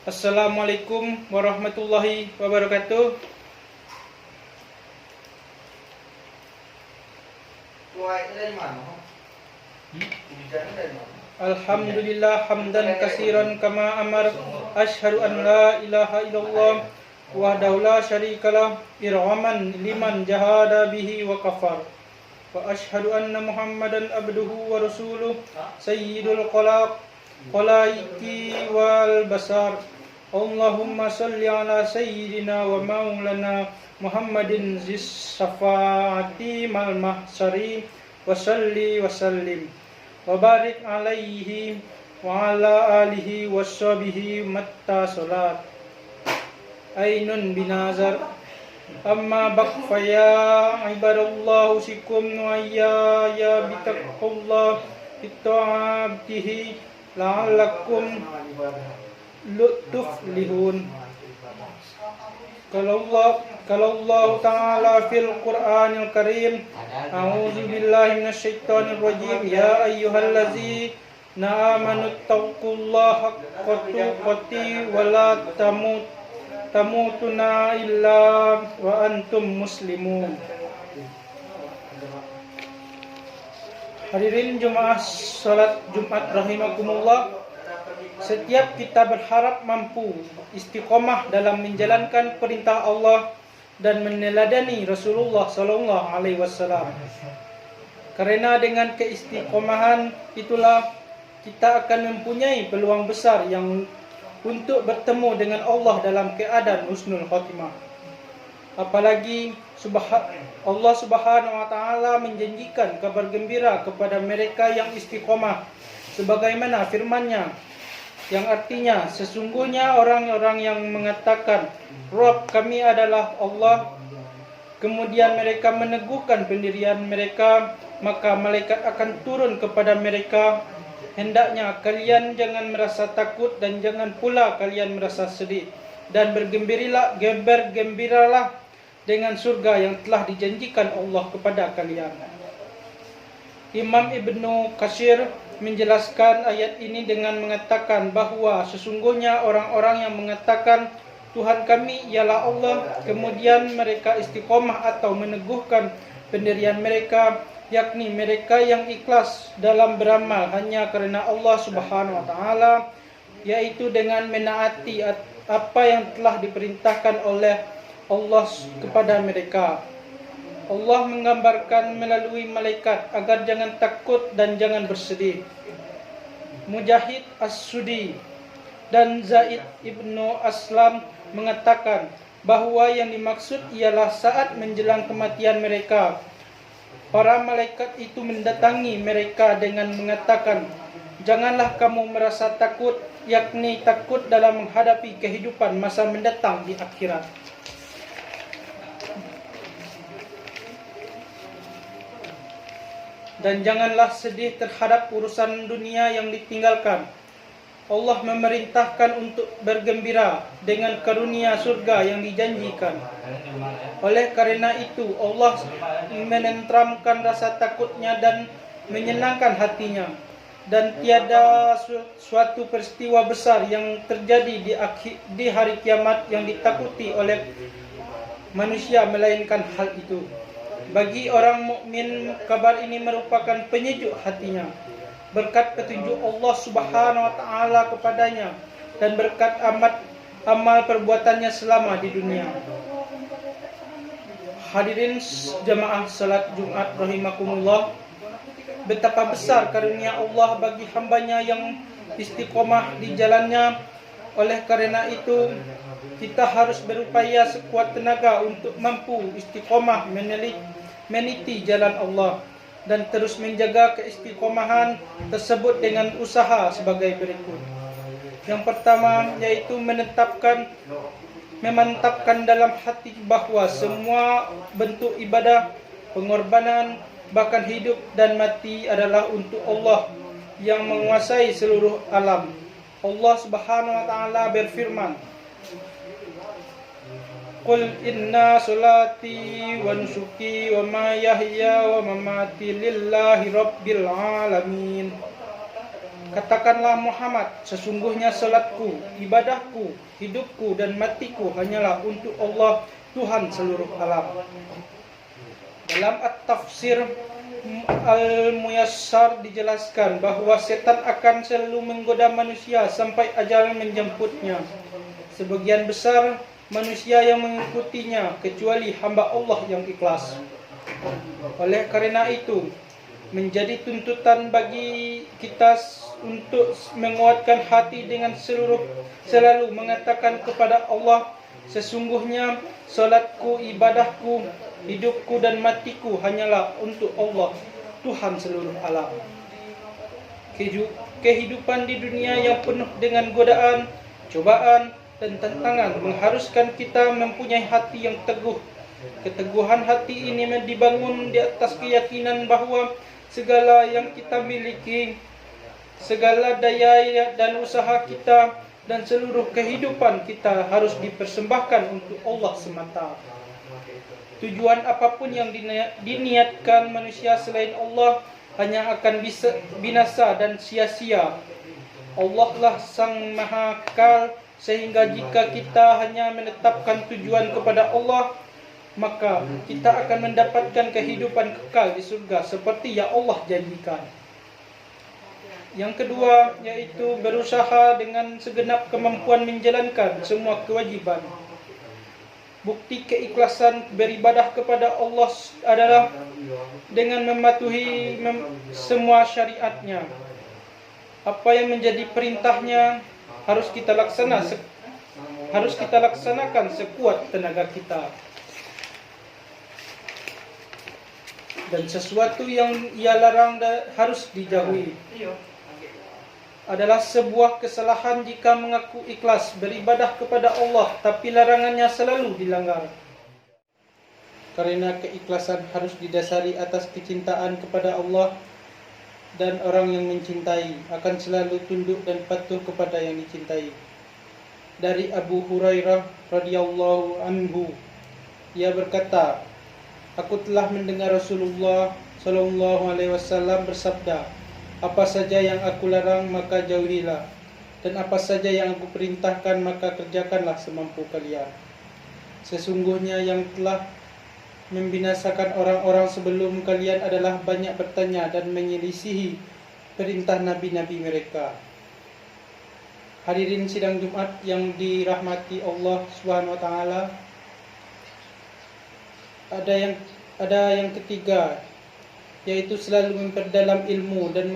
Assalamualaikum warahmatullahi wabarakatuh. Alhamdulillah hamdan katsiran kama amar. Asyhadu an la ilaha illallah wahdahu la syarikalah irhaman liman jahada bihi wa kafar. Wa asyhadu anna Muhammadan abduhu wa rasuluh sayyidul khalaiki wal basar. Allahumma salli ala sayyidina wa maulana Muhammadin zis syafaati mal mahsari wa salli wa sallim wa barik alaihi wa ala alihi wa sahbihi matta salat ainun binazar. Amma baqfaya ibadallah usikum wa ya bitaqullah bitta'atihi la'allakum tuflihun. Kalau Allah Ta'ala fil Qur'anil Karim, a'udzu billahi minasyaitonir rajim, ya ayyuhallazina amanu taqullaha haqqa tuqatih wa la tamutunna illa wa antum muslimun. Hadirin jemaah salat Jumat rahimakumullah, setiap kita berharap mampu istiqomah dalam menjalankan perintah Allah dan meneladani Rasulullah sallallahu alaihi wasallam. Karena dengan keistiqomahan itulah kita akan mempunyai peluang besar yang untuk bertemu dengan Allah dalam keadaan husnul khatimah. Apalagi Allah Subhanahu wa taala menjanjikan kabar gembira kepada mereka yang istiqomah sebagaimana firman-Nya yang artinya sesungguhnya orang-orang yang mengatakan Rabb kami adalah Allah, kemudian mereka meneguhkan pendirian mereka, maka malaikat akan turun kepada mereka, hendaknya kalian jangan merasa takut dan jangan pula kalian merasa sedih, dan bergembiralah dengan surga yang telah dijanjikan Allah kepada kalian. Imam Ibnu Katsir menjelaskan ayat ini dengan mengatakan bahwa sesungguhnya orang-orang yang mengatakan Tuhan kami ialah Allah, kemudian mereka istiqomah atau meneguhkan pendirian mereka, yakni mereka yang ikhlas dalam beramal hanya karena Allah Subhanahu wa taala, yaitu dengan menaati apa yang telah diperintahkan oleh Allah kepada mereka. Allah menggambarkan melalui malaikat agar jangan takut dan jangan bersedih. Mujahid As-Sudi dan Zaid ibnu Aslam mengatakan bahwa yang dimaksud ialah saat menjelang kematian mereka, para malaikat itu mendatangi mereka dengan mengatakan, janganlah kamu merasa takut, yakni takut dalam menghadapi kehidupan masa mendatang di akhirat. Dan janganlah sedih terhadap urusan dunia yang ditinggalkan. Allah memerintahkan untuk bergembira dengan karunia surga yang dijanjikan. Oleh karena itu, Allah menenteramkan rasa takutnya dan menyenangkan hatinya. Dan tiada suatu peristiwa besar yang terjadi di hari kiamat yang ditakuti oleh manusia melainkan hal itu. Bagi orang mukmin, kabar ini merupakan penyejuk hatinya berkat petunjuk Allah Subhanahu wa taala kepadanya dan berkat amal perbuatannya selama di dunia. Hadirin jemaah salat Jumat rahimakumullah, betapa besar karunia Allah bagi hambanya yang istiqomah di jalannya. Oleh karena itu, kita harus berupaya sekuat tenaga untuk mampu istiqomah meniti jalan Allah dan terus menjaga keistiqomahan tersebut dengan usaha sebagai berikut. Yang pertama yaitu memantapkan dalam hati bahwa semua bentuk ibadah, pengorbanan, bahkan hidup dan mati adalah untuk Allah yang menguasai seluruh alam. Allah Subhanahu wa taala berfirman, Qul inna salati wa nusuki wa mahyaya wa mamati lillahi rabbil alamin. Katakanlah Muhammad, sesungguhnya salatku, ibadahku, hidupku dan matiku hanyalah untuk Allah, Tuhan seluruh alam. Dalam At-Tafsir Al-Muyassar dijelaskan bahawa setan akan selalu menggoda manusia sampai ajal menjemputnya. Sebagian besar manusia yang mengikutinya kecuali hamba Allah yang ikhlas. Oleh karena itu, menjadi tuntutan bagi kita untuk menguatkan hati dengan selalu mengatakan kepada Allah, sesungguhnya salatku, ibadahku, hidupku dan matiku hanyalah untuk Allah, Tuhan seluruh alam. Kehidupan di dunia yang penuh dengan godaan, cobaan dan tantangan mengharuskan kita mempunyai hati yang teguh. Keteguhan hati ini dibangun di atas keyakinan bahawa segala yang kita miliki, segala daya dan usaha kita dan seluruh kehidupan kita harus dipersembahkan untuk Allah semata. Tujuan apapun yang diniatkan manusia selain Allah hanya akan binasa dan sia-sia. Allah lah Sang Maha Kekal, sehingga jika kita hanya menetapkan tujuan kepada Allah, maka kita akan mendapatkan kehidupan kekal di surga seperti yang Allah janjikan. Yang kedua, yaitu berusaha dengan segenap kemampuan menjalankan semua kewajiban. Bukti keikhlasan beribadah kepada Allah adalah dengan mematuhi semua syariatnya. Apa yang menjadi perintahnya harus kita laksanakan sekuat tenaga kita. Dan sesuatu yang ia larang harus dijauhi. Adalah sebuah kesalahan jika mengaku ikhlas beribadah kepada Allah tapi larangannya selalu dilanggar. Karena keikhlasan harus didasari atas kecintaan kepada Allah, dan orang yang mencintai akan selalu tunduk dan patuh kepada yang dicintai. Dari Abu Hurairah radhiyallahu anhu, ia berkata, aku telah mendengar Rasulullah sallallahu alaihi wasallam bersabda, apa saja yang aku larang maka jauhilah, dan apa saja yang aku perintahkan maka kerjakanlah semampu kalian. Sesungguhnya yang telah membinasakan orang-orang sebelum kalian adalah banyak bertanya dan menyelisihi perintah nabi-nabi mereka. Hadirin sidang Jumat yang dirahmati Allah Subhanahu wa taala, ada yang ketiga, yaitu selalu memperdalam ilmu dan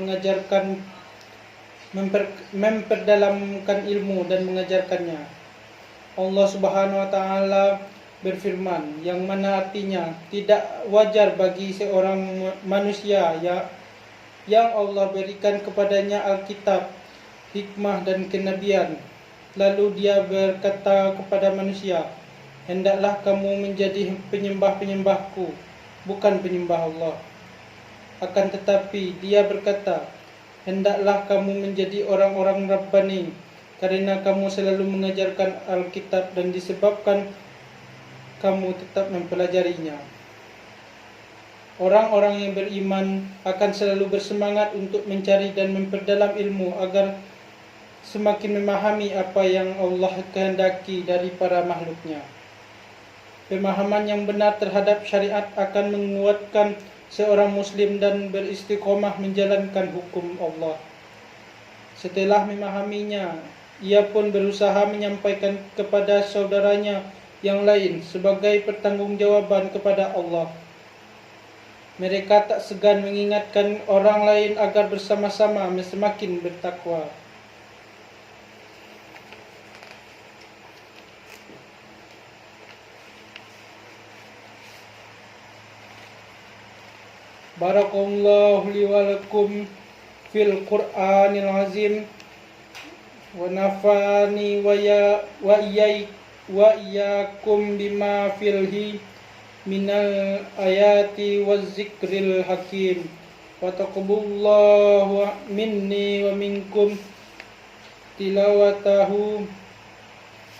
memperdalamkan ilmu dan mengajarkannya. Allah Subhanahu wa taala berfirman, yang mana artinya tidak wajar bagi seorang manusia yang Allah berikan kepadanya Alkitab, hikmah dan kenabian, lalu dia berkata kepada manusia, hendaklah kamu menjadi penyembah-penyembahku, bukan penyembah Allah. Akan tetapi dia berkata, hendaklah kamu menjadi orang-orang Rabbani, karena kamu selalu mengajarkan Alkitab dan disebabkan kamu tetap mempelajarinya. Orang-orang yang beriman akan selalu bersemangat untuk mencari dan memperdalam ilmu agar semakin memahami apa yang Allah kehendaki dari para makhluknya. Pemahaman yang benar terhadap syariat akan menguatkan seorang muslim dan beristiqomah menjalankan hukum Allah. Setelah memahaminya, ia pun berusaha menyampaikan kepada saudaranya yang lain sebagai pertanggungjawaban kepada Allah. Mereka tak segan mengingatkan orang lain agar bersama-sama semakin bertakwa. Barakallahu li wa lakum fil Qur'anil azim wa nafani wa iyyakum bima filhi minal ayati waz zikril hakim wa taqabbalallahu minni wa minkum tilawatahu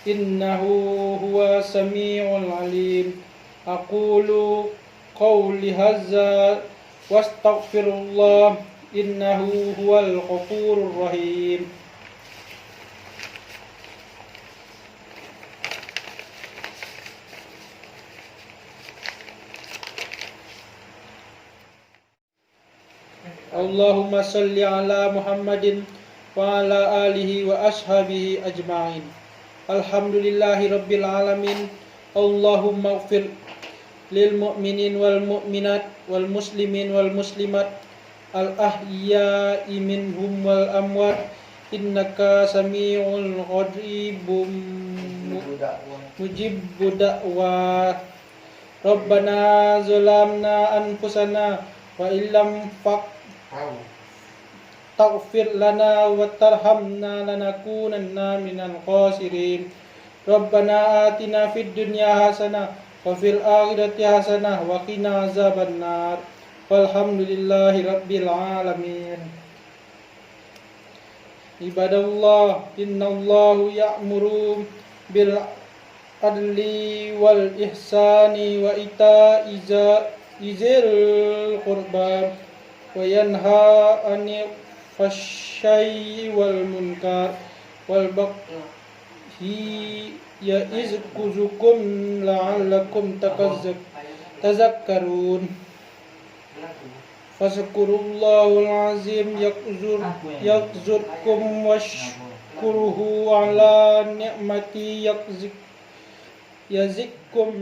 innahu huwa samiul alim. Aqulu qawli hadza wastaghfirullah innahu huwal ghafurur rahim. Allahumma salli ala Muhammadin wa ala alihi wa ashabihi ajma'in. Alhamdulillahi rabbil alamin. Allahumma ighfir lil mu'minin wal mu'minat wal muslimin wal muslimat al ahya'i minhum wal amwat innaka sami'ul qaribum mujibud da'wat. Rabbana zalamna anfusana wa illam taghfir lana wa tarhamna lanakunanna minal khasirin. Rabbana atina fid dunya hasanah wa fil akhirati hasanah wa qina azabannar. Walhamdulillahi rabbil alamin. Ibadallah, innallahu ya'muru bil adli wal ihsani wa ita'i zil qurba wa yanha 'anil fahsya'i wal munkar wal baghi ya'izkukum la'allakum tazakkarun. Fazkurullahal azim yakzurkum washkuruhu ala ni'mati yazidkum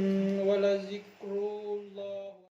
wa la zikru